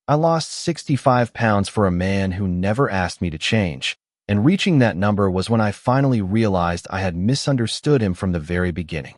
I lost 65 pounds for a man who never asked me to change, and reaching that number was when I finally realized I had misunderstood him from the very beginning.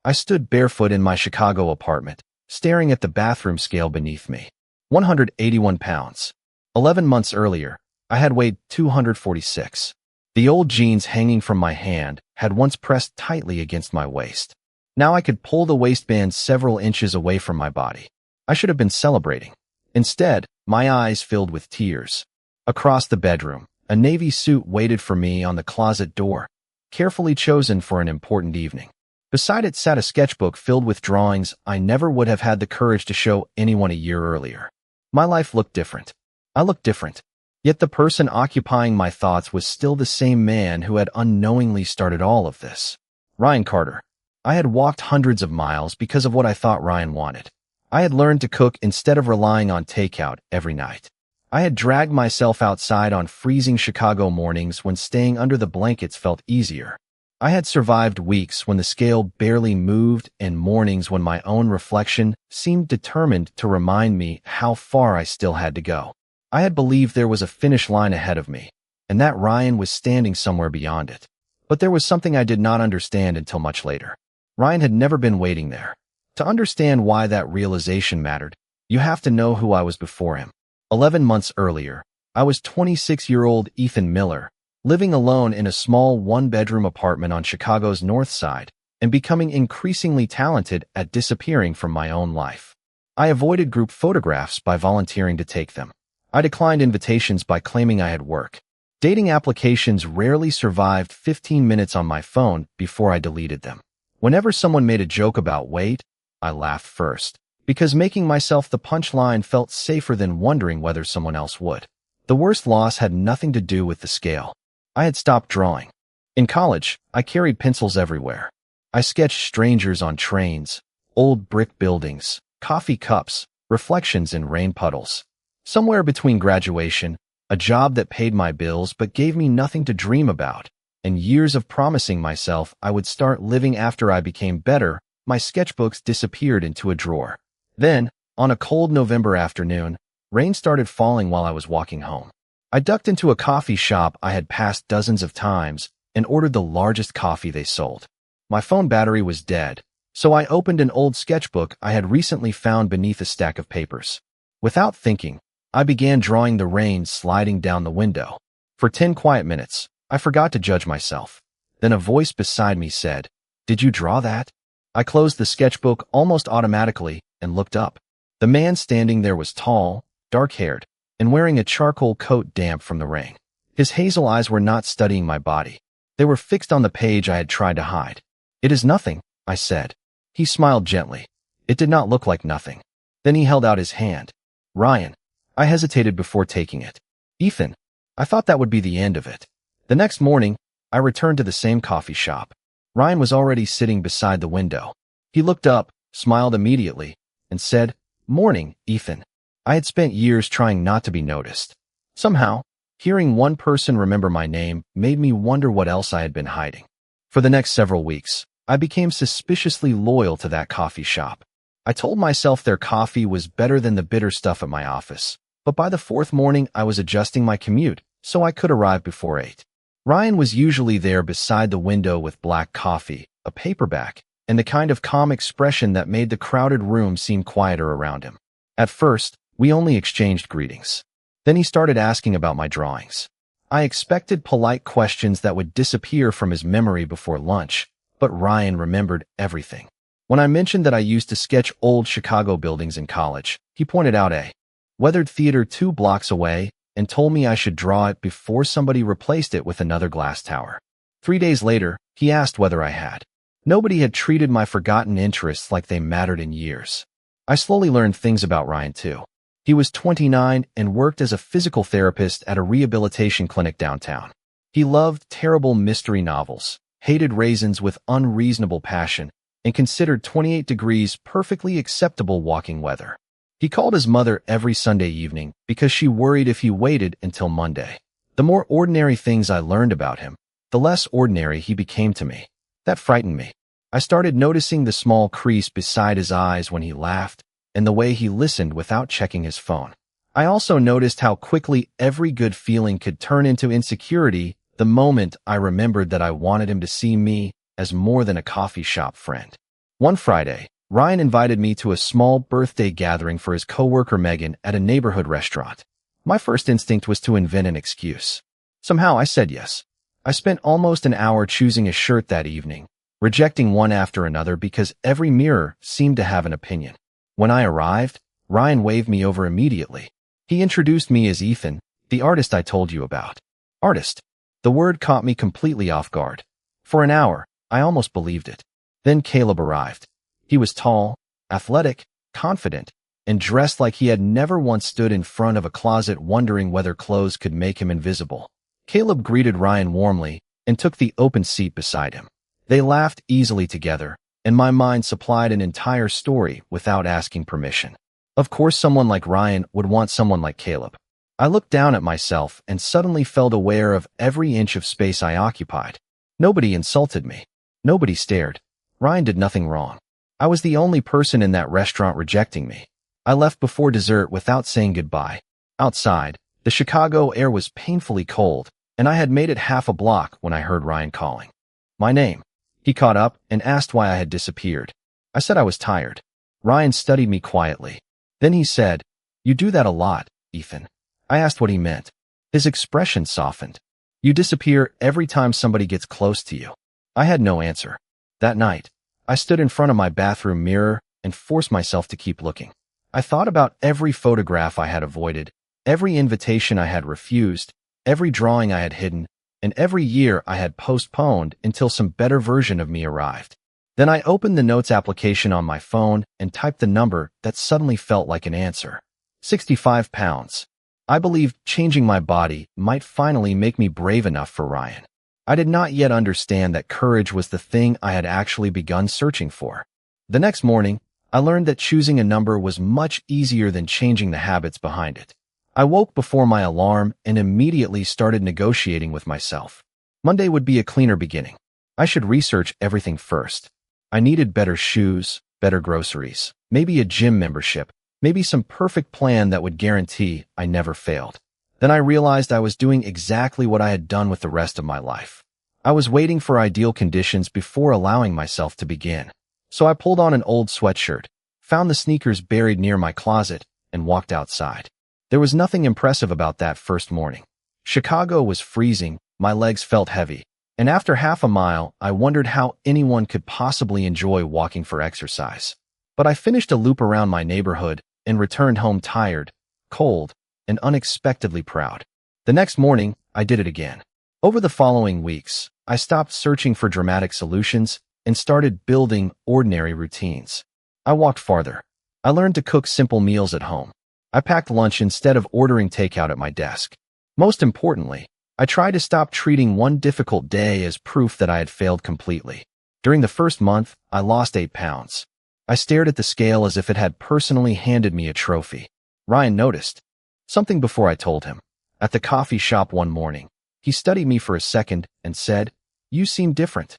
I stood barefoot in my Chicago apartment, staring at the bathroom scale beneath me. 181 pounds. 11 months earlier, I had weighed 246. The old jeans hanging from my hand had once pressed tightly against my waist. Now I could pull the waistband several inches away from my body. I should have been celebrating. Instead, my eyes filled with tears. Across the bedroom, a navy suit waited for me on the closet door, carefully chosen for an important evening. Beside it sat a sketchbook filled with drawings I never would have had the courage to show anyone a year earlier. My life looked different. I looked different. Yet the person occupying my thoughts was still the same man who had unknowingly started all of this. Ryan Carter. I had walked hundreds of miles because of what I thought Ryan wanted. I had learned to cook instead of relying on takeout every night. I had dragged myself outside on freezing Chicago mornings when staying under the blankets felt easier. I had survived weeks when the scale barely moved and mornings when my own reflection seemed determined to remind me how far I still had to go. I had believed there was a finish line ahead of me, and that Ryan was standing somewhere beyond it. But there was something I did not understand until much later. Ryan had never been waiting there. To understand why that realization mattered, you have to know who I was before him. 11 months earlier, I was 26-year-old Ethan Miller, living alone in a small one-bedroom apartment on Chicago's north side, and becoming increasingly talented at disappearing from my own life. I avoided group photographs by volunteering to take them. I declined invitations by claiming I had work. Dating applications rarely survived 15 minutes on my phone before I deleted them. Whenever someone made a joke about weight, I laughed first, because making myself the punchline felt safer than wondering whether someone else would. The worst loss had nothing to do with the scale. I had stopped drawing. In college, I carried pencils everywhere. I sketched strangers on trains, old brick buildings, coffee cups, reflections in rain puddles. Somewhere between graduation, a job that paid my bills but gave me nothing to dream about, and years of promising myself I would start living after I became better, my sketchbooks disappeared into a drawer. Then, on a cold November afternoon, rain started falling while I was walking home. I ducked into a coffee shop I had passed dozens of times and ordered the largest coffee they sold. My phone battery was dead, so I opened an old sketchbook I had recently found beneath a stack of papers. Without thinking, I began drawing the rain sliding down the window. For 10 quiet minutes, I forgot to judge myself. Then a voice beside me said, "Did you draw that?" I closed the sketchbook almost automatically and looked up. The man standing there was tall, dark-haired, and wearing a charcoal coat damp from the rain. His hazel eyes were not studying my body. They were fixed on the page I had tried to hide. "It is nothing," I said. He smiled gently. It did not look like nothing. Then he held out his hand. "Ryan." I hesitated before taking it. "Ethan." I thought that would be the end of it. The next morning, I returned to the same coffee shop. Ryan was already sitting beside the window. He looked up, smiled immediately, and said, "Morning, Ethan." I had spent years trying not to be noticed. Somehow, hearing one person remember my name made me wonder what else I had been hiding. For the next several weeks, I became suspiciously loyal to that coffee shop. I told myself their coffee was better than the bitter stuff at my office. But by the fourth morning, I was adjusting my commute, so I could arrive before 8. Ryan was usually there beside the window with black coffee, a paperback, and the kind of calm expression that made the crowded room seem quieter around him. At first, we only exchanged greetings. Then he started asking about my drawings. I expected polite questions that would disappear from his memory before lunch, but Ryan remembered everything. When I mentioned that I used to sketch old Chicago buildings in college, he pointed out a weathered theater 2 blocks away and told me I should draw it before somebody replaced it with another glass tower. 3 days later, he asked whether I had. Nobody had treated my forgotten interests like they mattered in years. I slowly learned things about Ryan too. He was 29 and worked as a physical therapist at a rehabilitation clinic downtown. He loved terrible mystery novels, hated raisins with unreasonable passion, and considered 28 degrees perfectly acceptable walking weather. He called his mother every Sunday evening because she worried if he waited until Monday. The more ordinary things I learned about him, the less ordinary he became to me. That frightened me. I started noticing the small crease beside his eyes when he laughed and the way he listened without checking his phone. I also noticed how quickly every good feeling could turn into insecurity the moment I remembered that I wanted him to see me as more than a coffee shop friend. One Friday, Ryan invited me to a small birthday gathering for his coworker Megan at a neighborhood restaurant. My first instinct was to invent an excuse. Somehow I said yes. I spent almost an hour choosing a shirt that evening, rejecting one after another because every mirror seemed to have an opinion. When I arrived, Ryan waved me over immediately. He introduced me as Ethan, the artist I told you about. Artist. The word caught me completely off guard. For an hour, I almost believed it. Then Caleb arrived. He was tall, athletic, confident, and dressed like he had never once stood in front of a closet wondering whether clothes could make him invisible. Caleb greeted Ryan warmly and took the open seat beside him. They laughed easily together, and my mind supplied an entire story without asking permission. Of course, someone like Ryan would want someone like Caleb. I looked down at myself and suddenly felt aware of every inch of space I occupied. Nobody insulted me. Nobody stared. Ryan did nothing wrong. I was the only person in that restaurant rejecting me. I left before dessert without saying goodbye. Outside, the Chicago air was painfully cold, and I had made it half a block when I heard Ryan calling. My name. He caught up and asked why I had disappeared. I said I was tired. Ryan studied me quietly. Then he said, "You do that a lot, Ethan." I asked what he meant. His expression softened. "You disappear every time somebody gets close to you." I had no answer. That night, I stood in front of my bathroom mirror and forced myself to keep looking. I thought about every photograph I had avoided, every invitation I had refused, every drawing I had hidden, and every year I had postponed until some better version of me arrived. Then I opened the notes application on my phone and typed the number that suddenly felt like an answer. 65 pounds. I believed changing my body might finally make me brave enough for Ryan. I did not yet understand that courage was the thing I had actually begun searching for. The next morning, I learned that choosing a number was much easier than changing the habits behind it. I woke before my alarm and immediately started negotiating with myself. Monday would be a cleaner beginning. I should research everything first. I needed better shoes, better groceries, maybe a gym membership, maybe some perfect plan that would guarantee I never failed. Then I realized I was doing exactly what I had done with the rest of my life. I was waiting for ideal conditions before allowing myself to begin. So I pulled on an old sweatshirt, found the sneakers buried near my closet, and walked outside. There was nothing impressive about that first morning. Chicago was freezing, my legs felt heavy, and after half a mile, I wondered how anyone could possibly enjoy walking for exercise. But I finished a loop around my neighborhood and returned home tired, cold, and unexpectedly proud. The next morning, I did it again. Over the following weeks, I stopped searching for dramatic solutions and started building ordinary routines. I walked farther. I learned to cook simple meals at home. I packed lunch instead of ordering takeout at my desk. Most importantly, I tried to stop treating one difficult day as proof that I had failed completely. During the first month, I lost 8 pounds. I stared at the scale as if it had personally handed me a trophy. Ryan noticed something before I told him. At the coffee shop one morning, he studied me for a second and said, "You seem different."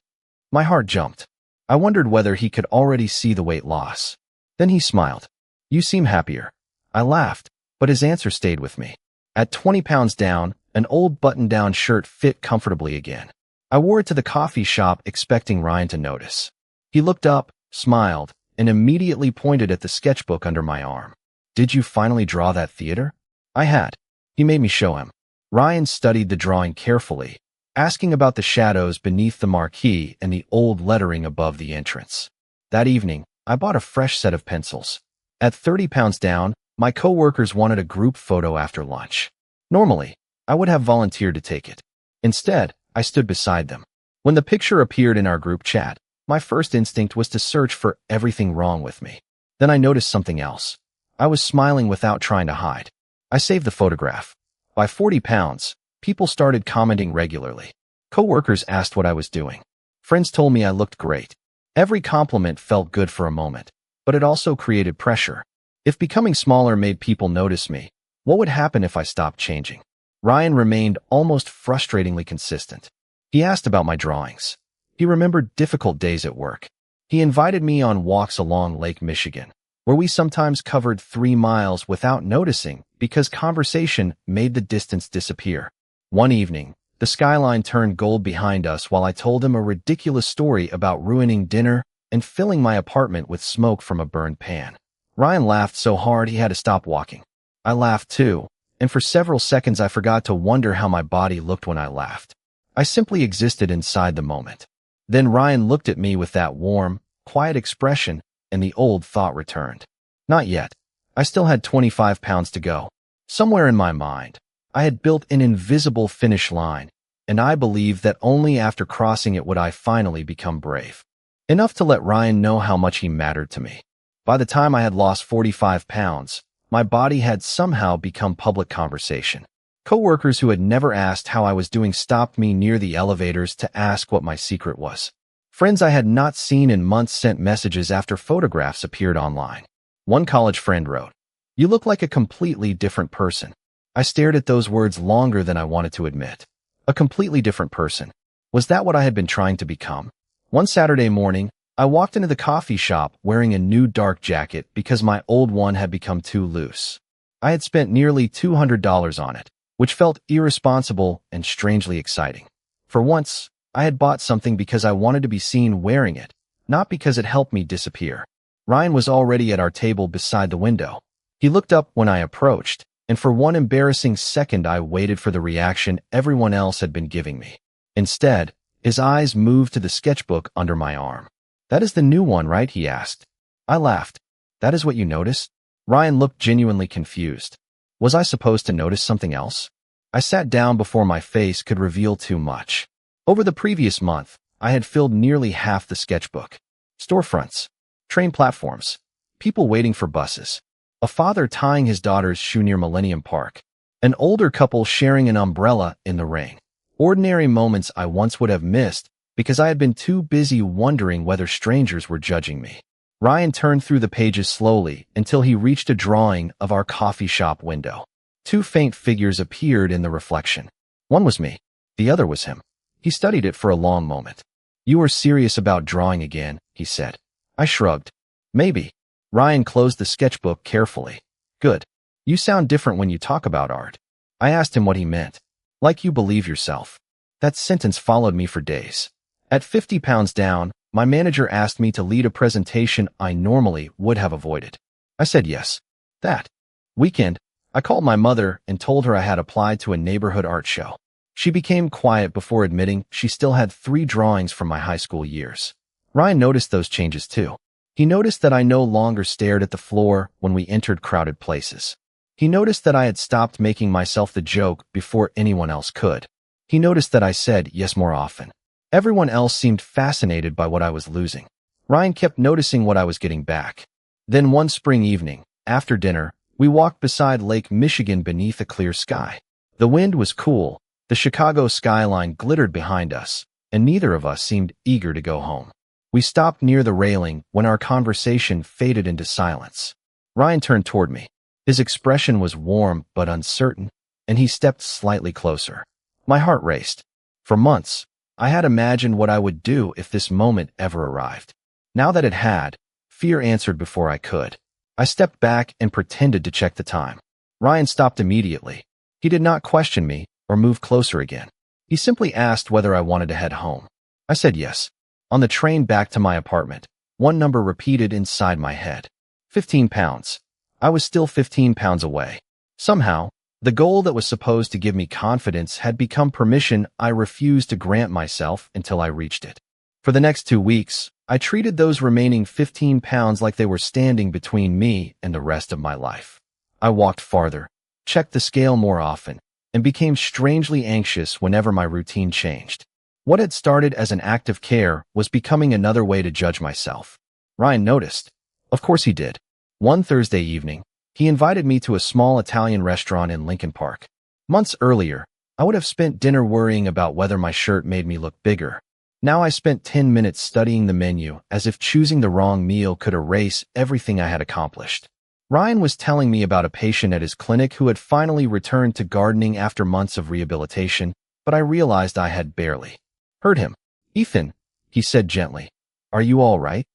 My heart jumped. I wondered whether he could already see the weight loss. Then he smiled. "You seem happier." I laughed, but his answer stayed with me. At 20 pounds down, an old button-down shirt fit comfortably again. I wore it to the coffee shop expecting Ryan to notice. He looked up, smiled, and immediately pointed at the sketchbook under my arm. "Did you finally draw that theater?" I had. He made me show him. Ryan studied the drawing carefully, asking about the shadows beneath the marquee and the old lettering above the entrance. That evening, I bought a fresh set of pencils. At 30 pounds down, my coworkers wanted a group photo after lunch. Normally, I would have volunteered to take it. Instead, I stood beside them. When the picture appeared in our group chat, my first instinct was to search for everything wrong with me. Then I noticed something else. I was smiling without trying to hide. I saved the photograph. By 40 pounds, people started commenting regularly. Coworkers asked what I was doing. Friends told me I looked great. Every compliment felt good for a moment, but it also created pressure. If becoming smaller made people notice me, what would happen if I stopped changing? Ryan remained almost frustratingly consistent. He asked about my drawings. He remembered difficult days at work. He invited me on walks along Lake Michigan. where we sometimes covered 3 miles without noticing because conversation made the distance disappear. One evening, the skyline turned gold behind us while I told him a ridiculous story about ruining dinner and filling my apartment with smoke from a burned pan. Ryan laughed so hard he had to stop walking. I laughed too, and for several seconds I forgot to wonder how my body looked when I laughed. I simply existed inside the moment. Then Ryan looked at me with that warm, quiet expression, and the old thought returned. Not yet. I still had 25 pounds to go. Somewhere in my mind, I had built an invisible finish line, and I believed that only after crossing it would I finally become brave. Enough to let Ryan know how much he mattered to me. By the time I had lost 45 pounds, my body had somehow become public conversation. Coworkers who had never asked how I was doing stopped me near the elevators to ask what my secret was. Friends I had not seen in months sent messages after photographs appeared online. One college friend wrote, "You look like a completely different person." I stared at those words longer than I wanted to admit. A completely different person. Was that what I had been trying to become? One Saturday morning, I walked into the coffee shop wearing a new dark jacket because my old one had become too loose. I had spent nearly $200 on it, which felt irresponsible and strangely exciting. For once, I had bought something because I wanted to be seen wearing it, not because it helped me disappear. Ryan was already at our table beside the window. He looked up when I approached, and for one embarrassing second I waited for the reaction everyone else had been giving me. Instead, his eyes moved to the sketchbook under my arm. "That is the new one, right?" he asked. I laughed. "That is what you noticed?" Ryan looked genuinely confused. Was I supposed to notice something else? I sat down before my face could reveal too much. Over the previous month, I had filled nearly half the sketchbook. Storefronts, train platforms, people waiting for buses, a father tying his daughter's shoe near Millennium Park, an older couple sharing an umbrella in the rain. Ordinary moments I once would have missed because I had been too busy wondering whether strangers were judging me. Ryan turned through the pages slowly until he reached a drawing of our coffee shop window. 2 faint figures appeared in the reflection. One was me. The other was him. He studied it for a long moment. "You are serious about drawing again," he said. I shrugged. "Maybe." Ryan closed the sketchbook carefully. "Good. You sound different when you talk about art." I asked him what he meant. "Like you believe yourself." That sentence followed me for days. At 50 pounds down, my manager asked me to lead a presentation I normally would have avoided. I said yes. That weekend, I called my mother and told her I had applied to a neighborhood art show. She became quiet before admitting she still had 3 drawings from my high school years. Ryan noticed those changes too. He noticed that I no longer stared at the floor when we entered crowded places. He noticed that I had stopped making myself the joke before anyone else could. He noticed that I said yes more often. Everyone else seemed fascinated by what I was losing. Ryan kept noticing what I was getting back. Then one spring evening, after dinner, we walked beside Lake Michigan beneath a clear sky. The wind was cool, the Chicago skyline glittered behind us, and neither of us seemed eager to go home. We stopped near the railing when our conversation faded into silence. Ryan turned toward me. His expression was warm but uncertain, and he stepped slightly closer. My heart raced. For months, I had imagined what I would do if this moment ever arrived. Now that it had, fear answered before I could. I stepped back and pretended to check the time. Ryan stopped immediately. He did not question me or move closer again. He simply asked whether I wanted to head home. I said yes. On the train back to my apartment, one number repeated inside my head. 15 pounds. I was still 15 pounds away. Somehow, the goal that was supposed to give me confidence had become permission I refused to grant myself until I reached it. For the next 2 weeks, I treated those remaining 15 pounds like they were standing between me and the rest of my life. I walked farther, checked the scale more often, and became strangely anxious whenever my routine changed. What had started as an act of care was becoming another way to judge myself. Ryan noticed. Of course he did. One Thursday evening, he invited me to a small Italian restaurant in Lincoln Park. Months earlier, I would have spent dinner worrying about whether my shirt made me look bigger. Now I spent 10 minutes studying the menu as if choosing the wrong meal could erase everything I had accomplished. Ryan was telling me about a patient at his clinic who had finally returned to gardening after months of rehabilitation, but I realized I had barely heard him. "Ethan," he said gently, "are you all right?"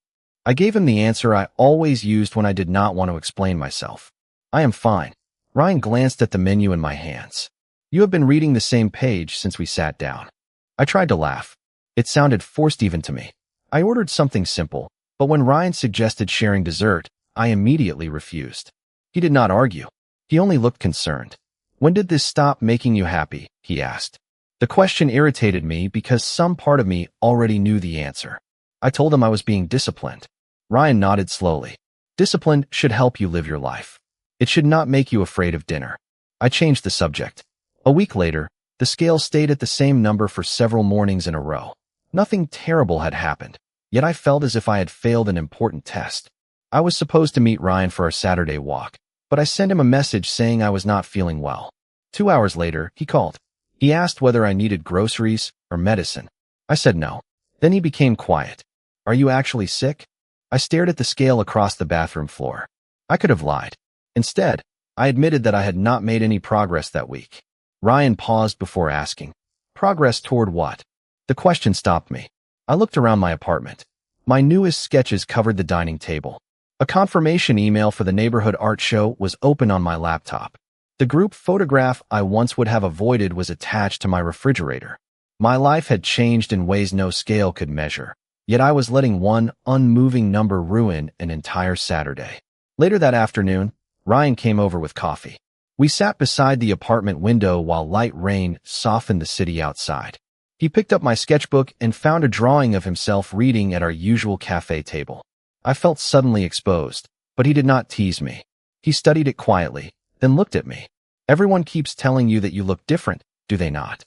I gave him the answer I always used when I did not want to explain myself. I am fine. Ryan glanced at the menu in my hands. You have been reading the same page since we sat down. I tried to laugh. It sounded forced even to me. I ordered something simple, but when Ryan suggested sharing dessert, I immediately refused. He did not argue. He only looked concerned. When did this stop making you happy? He asked. The question irritated me because some part of me already knew the answer. I told him I was being disciplined. Ryan nodded slowly. Discipline should help you live your life. It should not make you afraid of dinner. I changed the subject. A week later, the scale stayed at the same number for several mornings in a row. Nothing terrible had happened, yet I felt as if I had failed an important test. I was supposed to meet Ryan for our Saturday walk, but I sent him a message saying I was not feeling well. 2 hours later, he called. He asked whether I needed groceries or medicine. I said no. Then he became quiet. Are you actually sick? I stared at the scale across the bathroom floor. I could have lied. Instead, I admitted that I had not made any progress that week. Ryan paused before asking, progress toward what? The question stopped me. I looked around my apartment. My newest sketches covered the dining table. A confirmation email for the neighborhood art show was open on my laptop. The group photograph I once would have avoided was attached to my refrigerator. My life had changed in ways no scale could measure, yet I was letting one unmoving number ruin an entire Saturday. Later that afternoon, Ryan came over with coffee. We sat beside the apartment window while light rain softened the city outside. He picked up my sketchbook and found a drawing of himself reading at our usual cafe table. I felt suddenly exposed, but he did not tease me. He studied it quietly, then looked at me. Everyone keeps telling you that you look different, do they not?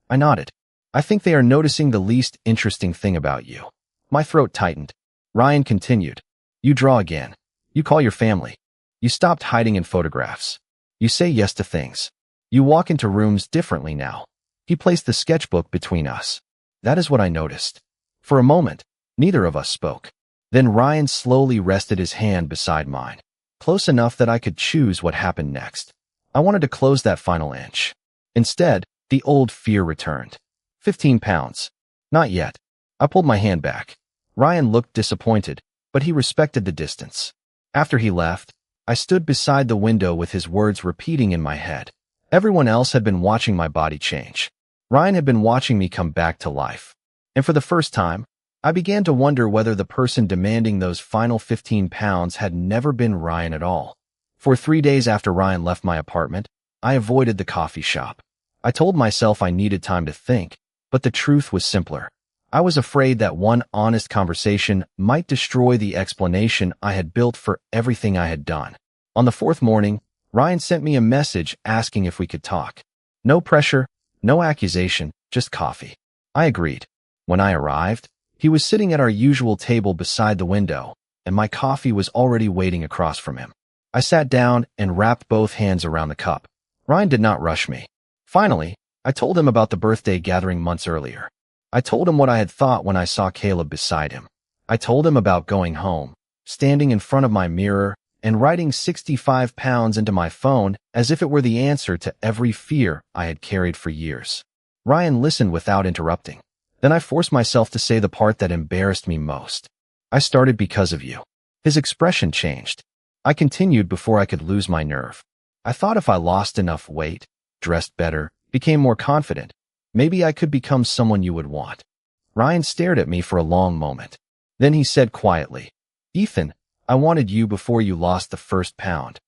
I nodded. I think they are noticing the least interesting thing about you. My throat tightened. Ryan continued. You draw again. You call your family. You stopped hiding in photographs. You say yes to things. You walk into rooms differently now. He placed the sketchbook between us. That is what I noticed. For a moment, neither of us spoke. Then Ryan slowly rested his hand beside mine, close enough that I could choose what happened next. I wanted to close that final inch. Instead, the old fear returned. 15 pounds. Not yet. I pulled my hand back. Ryan looked disappointed, but he respected the distance. After he left, I stood beside the window with his words repeating in my head. Everyone else had been watching my body change. Ryan had been watching me come back to life. And for the first time, I began to wonder whether the person demanding those final 15 pounds had never been Ryan at all. For 3 days after Ryan left my apartment, I avoided the coffee shop. I told myself I needed time to think, but the truth was simpler. I was afraid that one honest conversation might destroy the explanation I had built for everything I had done. On the 4th morning, Ryan sent me a message asking if we could talk. No pressure, no accusation, just coffee. I agreed. When I arrived, he was sitting at our usual table beside the window, and my coffee was already waiting across from him. I sat down and wrapped both hands around the cup. Ryan did not rush me. Finally, I told him about the birthday gathering months earlier. I told him what I had thought when I saw Caleb beside him. I told him about going home, standing in front of my mirror, and writing 65 pounds into my phone as if it were the answer to every fear I had carried for years. Ryan listened without interrupting. Then I forced myself to say the part that embarrassed me most. I started because of you. His expression changed. I continued before I could lose my nerve. I thought if I lost enough weight, dressed better, became more confident, maybe I could become someone you would want. Ryan stared at me for a long moment. Then he said quietly, Ethan, I wanted you before you lost the first pound.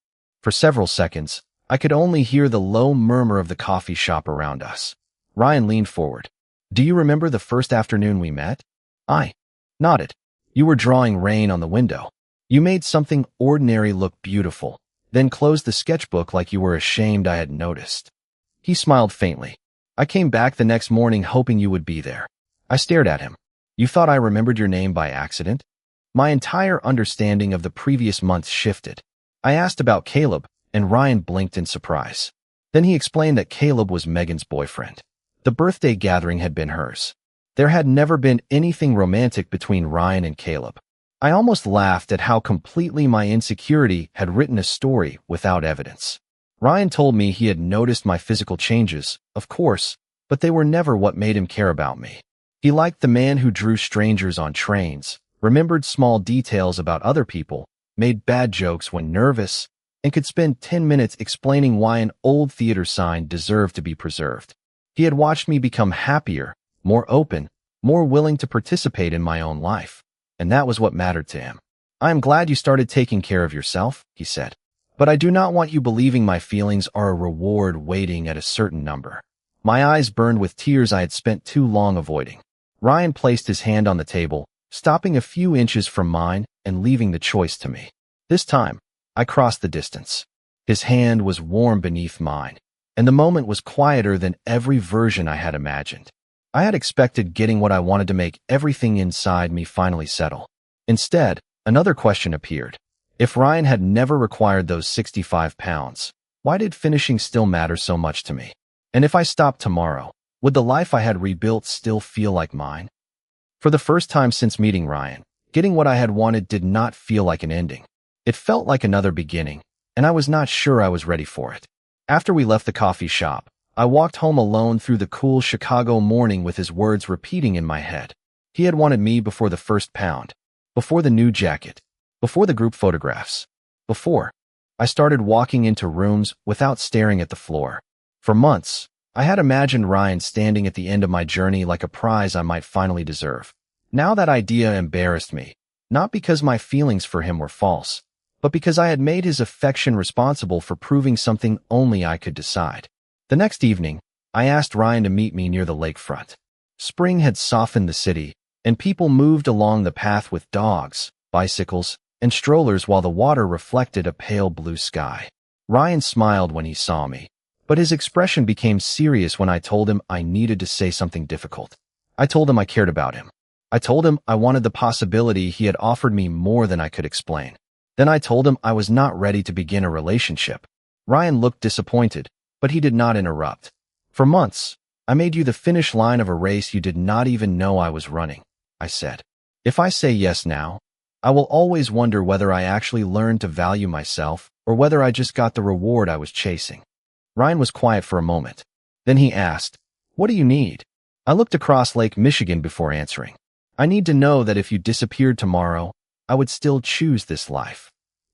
For several seconds, I could only hear the low murmur of the coffee shop around us. Ryan leaned forward. Do you remember the first afternoon we met? I nodded. You were drawing rain on the window. You made something ordinary look beautiful, then closed the sketchbook like you were ashamed I had noticed. He smiled faintly. I came back the next morning hoping you would be there. I stared at him. You thought I remembered your name by accident? My entire understanding of the previous month shifted. I asked about Caleb, and Ryan blinked in surprise. Then he explained that Caleb was Megan's boyfriend. The birthday gathering had been hers. There had never been anything romantic between Ryan and Caleb. I almost laughed at how completely my insecurity had written a story without evidence. Ryan told me he had noticed my physical changes, of course, but they were never what made him care about me. He liked the man who drew strangers on trains, remembered small details about other people, made bad jokes when nervous, and could spend 10 minutes explaining why an old theater sign deserved to be preserved. He had watched me become happier, more open, more willing to participate in my own life, and that was what mattered to him. "I am glad you started taking care of yourself," he said, "but I do not want you believing my feelings are a reward waiting at a certain number." My eyes burned with tears I had spent too long avoiding. Ryan placed his hand on the table, stopping a few inches from mine and leaving the choice to me. This time, I crossed the distance. His hand was warm beneath mine, and the moment was quieter than every version I had imagined. I had expected getting what I wanted to make everything inside me finally settle. Instead, another question appeared. If Ryan had never required those 65 pounds, why did finishing still matter so much to me? And if I stopped tomorrow, would the life I had rebuilt still feel like mine? For the first time since meeting Ryan, getting what I had wanted did not feel like an ending. It felt like another beginning, and I was not sure I was ready for it. After we left the coffee shop, I walked home alone through the cool Chicago morning with his words repeating in my head. He had wanted me before the first pound, before the new jacket, before the group photographs, before I started walking into rooms without staring at the floor. For months, I had imagined Ryan standing at the end of my journey like a prize I might finally deserve. Now that idea embarrassed me, not because my feelings for him were false, but because I had made his affection responsible for proving something only I could decide. The next evening, I asked Ryan to meet me near the lakefront. Spring had softened the city, and people moved along the path with dogs, bicycles, and strollers while the water reflected a pale blue sky. Ryan smiled when he saw me, but his expression became serious when I told him I needed to say something difficult. I told him I cared about him. I told him I wanted the possibility he had offered me more than I could explain. Then I told him I was not ready to begin a relationship. Ryan looked disappointed, but he did not interrupt. "For months, I made you the finish line of a race you did not even know I was running," I said. "If I say yes now, I will always wonder whether I actually learned to value myself or whether I just got the reward I was chasing." Ryan was quiet for a moment. Then he asked, "What do you need?" I looked across Lake Michigan before answering. "I need to know that if you disappeared tomorrow, I would still choose this life."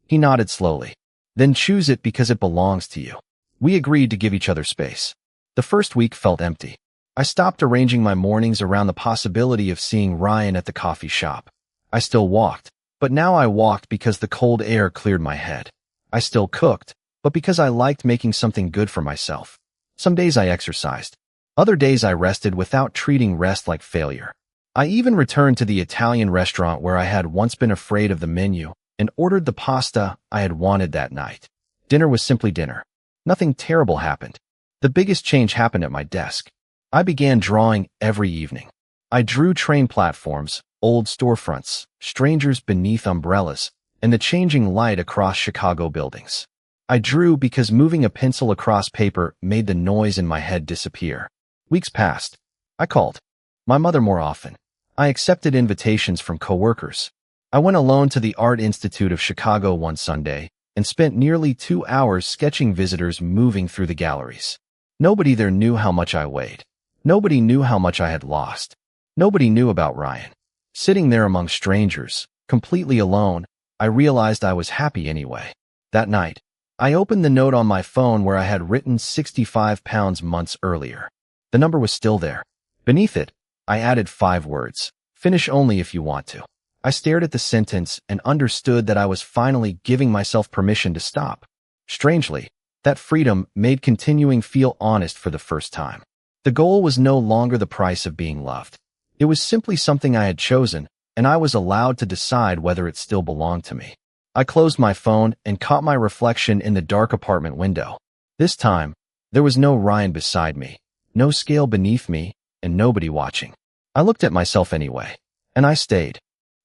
He nodded slowly. "Then choose it because it belongs to you." We agreed to give each other space. The first week felt empty. I stopped arranging my mornings around the possibility of seeing Ryan at the coffee shop. I still walked, but now I walked because the cold air cleared my head. I still cooked, but because I liked making something good for myself. Some days I exercised. Other days I rested without treating rest like failure. I even returned to the Italian restaurant where I had once been afraid of the menu and ordered the pasta I had wanted that night. Dinner was simply dinner. Nothing terrible happened. The biggest change happened at my desk. I began drawing every evening. I drew train platforms, old storefronts, strangers beneath umbrellas, and the changing light across Chicago buildings. I drew because moving a pencil across paper made the noise in my head disappear. Weeks passed. I called my mother more often. I accepted invitations from coworkers. I went alone to the Art Institute of Chicago one Sunday and spent nearly 2 hours sketching visitors moving through the galleries. Nobody there knew how much I weighed. Nobody knew how much I had lost. Nobody knew about Ryan. Sitting there among strangers, completely alone, I realized I was happy anyway. That night, I opened the note on my phone where I had written 65 pounds months earlier. The number was still there. Beneath it, I added 5 words. "Finish only if you want to." I stared at the sentence and understood that I was finally giving myself permission to stop. Strangely, that freedom made continuing feel honest for the first time. The goal was no longer the price of being loved. It was simply something I had chosen, and I was allowed to decide whether it still belonged to me. I closed my phone and caught my reflection in the dark apartment window. This time, there was no Ryan beside me, no scale beneath me, and nobody watching. I looked at myself anyway, and I stayed.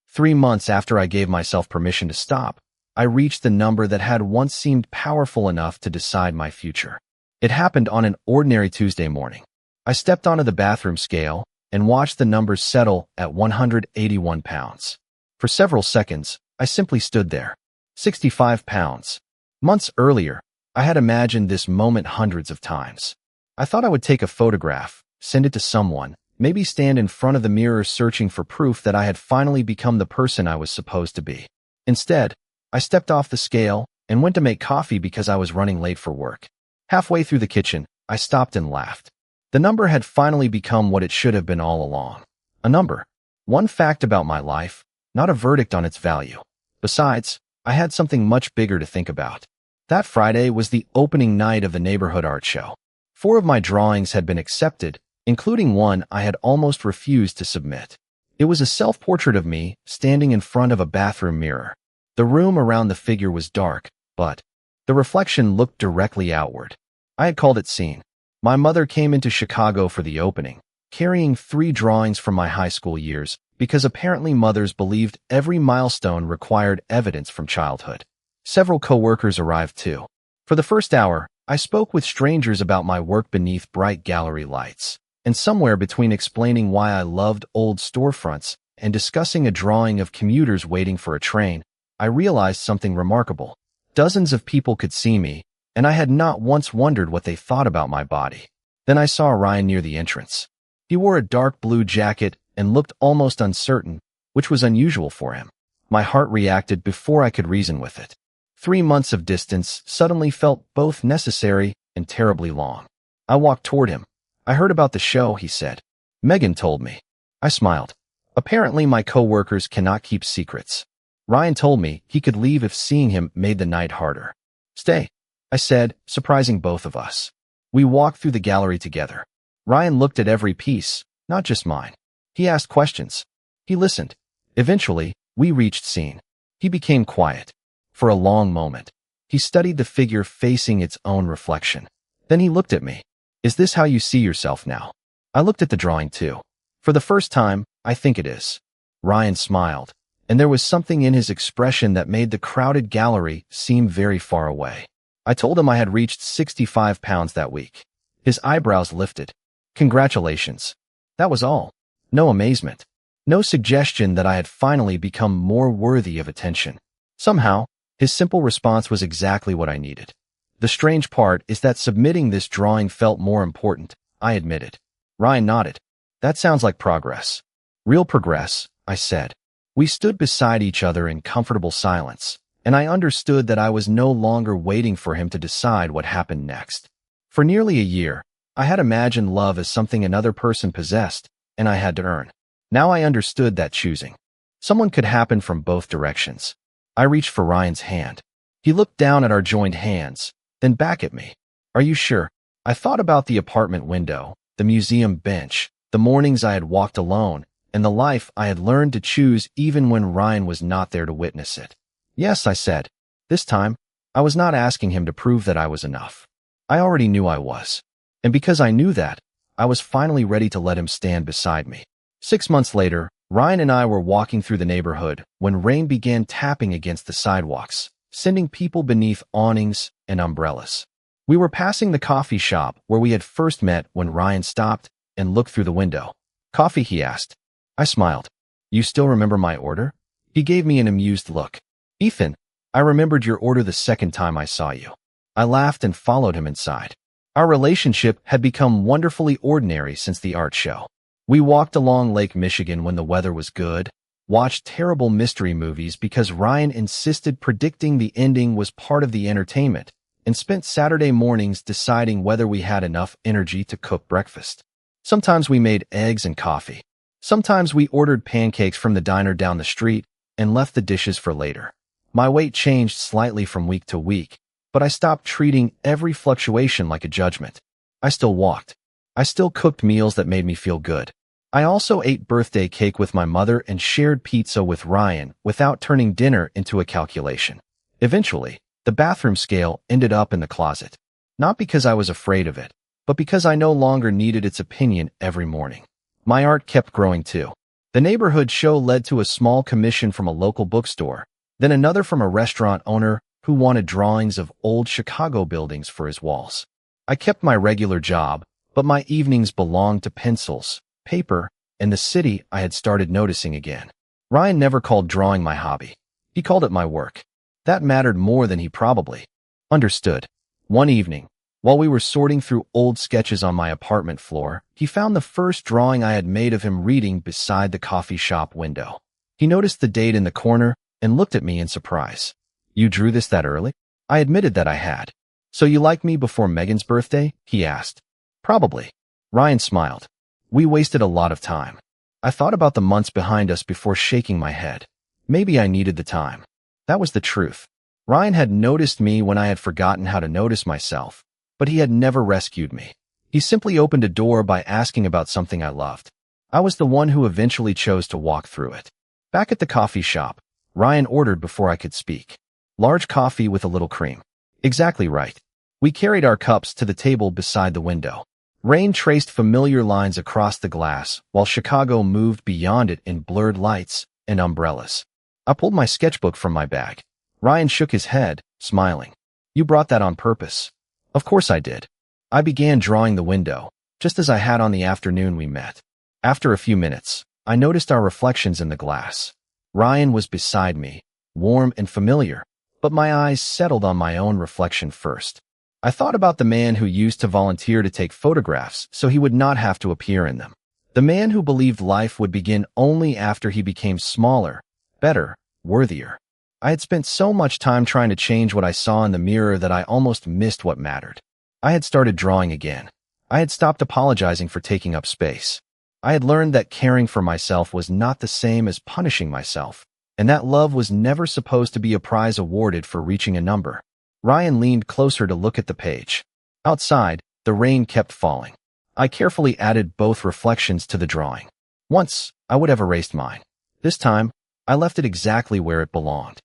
3 months after I gave myself permission to stop, I reached the number that had once seemed powerful enough to decide my future. It happened on an ordinary Tuesday morning. I stepped onto the bathroom scale and watched the numbers settle at 181 pounds. For several seconds, I simply stood there. 65 pounds. Months earlier, I had imagined this moment hundreds of times. I thought I would take a photograph, send it to someone, Maybe stand in front of the mirror searching for proof that I had finally become the person I was supposed to be. Instead, I stepped off the scale and went to make coffee because I was running late for work. Halfway through the kitchen, I stopped and laughed. The number had finally become what it should have been all along. A number. One fact about my life, not a verdict on its value. Besides, I had something much bigger to think about. That Friday was the opening night of the neighborhood art show. 4 of my drawings had been accepted, including one I had almost refused to submit. It was a self-portrait of me standing in front of a bathroom mirror. The room around the figure was dark, but the reflection looked directly outward. I had called it scene. My mother came into Chicago for the opening, carrying 3 drawings from my high school years, because apparently mothers believed every milestone required evidence from childhood. Several coworkers arrived too. For the first hour, I spoke with strangers about my work beneath bright gallery lights, and somewhere between explaining why I loved old storefronts and discussing a drawing of commuters waiting for a train, I realized something remarkable. Dozens of people could see me, and I had not once wondered what they thought about my body. Then I saw Ryan near the entrance. He wore a dark blue jacket and looked almost uncertain, which was unusual for him. My heart reacted before I could reason with it. 3 months of distance suddenly felt both necessary and terribly long. I walked toward him. I heard about the show, he said. Megan told me. I smiled. Apparently my coworkers cannot keep secrets. Ryan told me he could leave if seeing him made the night harder. Stay, I said, surprising both of us. We walked through the gallery together. Ryan looked at every piece, not just mine. He asked questions. He listened. Eventually, we reached scene. He became quiet. For a long moment, he studied the figure facing its own reflection. Then he looked at me. Is this how you see yourself now? I looked at the drawing too. For the first time, I think it is. Ryan smiled, and there was something in his expression that made the crowded gallery seem very far away. I told him I had reached 65 pounds that week. His eyebrows lifted. Congratulations. That was all. No amazement. No suggestion that I had finally become more worthy of attention. Somehow, his simple response was exactly what I needed. The strange part is that submitting this drawing felt more important, I admitted. Ryan nodded. That sounds like progress. Real progress, I said. We stood beside each other in comfortable silence, and I understood that I was no longer waiting for him to decide what happened next. For nearly a year, I had imagined love as something another person possessed, and I had to earn. Now I understood that choosing someone could happen from both directions. I reached for Ryan's hand. He looked down at our joined hands, then back at me. Are you sure? I thought about the apartment window, the museum bench, the mornings I had walked alone, and the life I had learned to choose even when Ryan was not there to witness it. Yes, I said. This time, I was not asking him to prove that I was enough. I already knew I was. And because I knew that, I was finally ready to let him stand beside me. 6 months later, Ryan and I were walking through the neighborhood when rain began tapping against the sidewalks, sending people beneath awnings and umbrellas. We were passing the coffee shop where we had first met when Ryan stopped and looked through the window. Coffee, he asked. I smiled. You still remember my order? He gave me an amused look. Ethan, I remembered your order the second time I saw you. I laughed and followed him inside. Our relationship had become wonderfully ordinary since the art show. We walked along Lake Michigan when the weather was good, watched terrible mystery movies because Ryan insisted predicting the ending was part of the entertainment, and spent Saturday mornings deciding whether we had enough energy to cook breakfast. Sometimes we made eggs and coffee. Sometimes we ordered pancakes from the diner down the street and left the dishes for later. My weight changed slightly from week to week, but I stopped treating every fluctuation like a judgment. I still walked. I still cooked meals that made me feel good. I also ate birthday cake with my mother and shared pizza with Ryan without turning dinner into a calculation. Eventually, the bathroom scale ended up in the closet. Not because I was afraid of it, but because I no longer needed its opinion every morning. My art kept growing too. The neighborhood show led to a small commission from a local bookstore, then another from a restaurant owner who wanted drawings of old Chicago buildings for his walls. I kept my regular job, but my evenings belonged to pencils, paper, and the city I had started noticing again. Ryan never called drawing my hobby. He called it my work. That mattered more than he probably understood. One evening, While we were sorting through old sketches on my apartment floor, he found the first drawing I had made of him reading beside the coffee shop window. He noticed the date in the corner and looked at me in surprise. "You drew this that early?" I admitted that I had. "So you liked me before Megan's birthday?" he asked. "Probably." Ryan smiled. "We wasted a lot of time." I thought about the months behind us before shaking my head. Maybe I needed the time. That was the truth. Ryan had noticed me when I had forgotten how to notice myself, but he had never rescued me. He simply opened a door by asking about something I loved. I was the one who eventually chose to walk through it. Back at the coffee shop, Ryan ordered before I could speak. "Large coffee with a little cream." "Exactly right." We carried our cups to the table beside the window. Rain traced familiar lines across the glass, while Chicago moved beyond it in blurred lights and umbrellas. I pulled my sketchbook from my bag. Ryan shook his head, smiling. "You brought that on purpose." "Of course I did." I began drawing the window, just as I had on the afternoon we met. After a few minutes, I noticed our reflections in the glass. Ryan was beside me, warm and familiar, but my eyes settled on my own reflection first. I thought about the man who used to volunteer to take photographs so he would not have to appear in them. The man who believed life would begin only after he became smaller, better, worthier. I had spent so much time trying to change what I saw in the mirror that I almost missed what mattered. I had started drawing again. I had stopped apologizing for taking up space. I had learned that caring for myself was not the same as punishing myself, and that love was never supposed to be a prize awarded for reaching a number. Ryan leaned closer to look at the page. Outside, the rain kept falling. I carefully added both reflections to the drawing. Once, I would have erased mine. This time, I left it exactly where it belonged.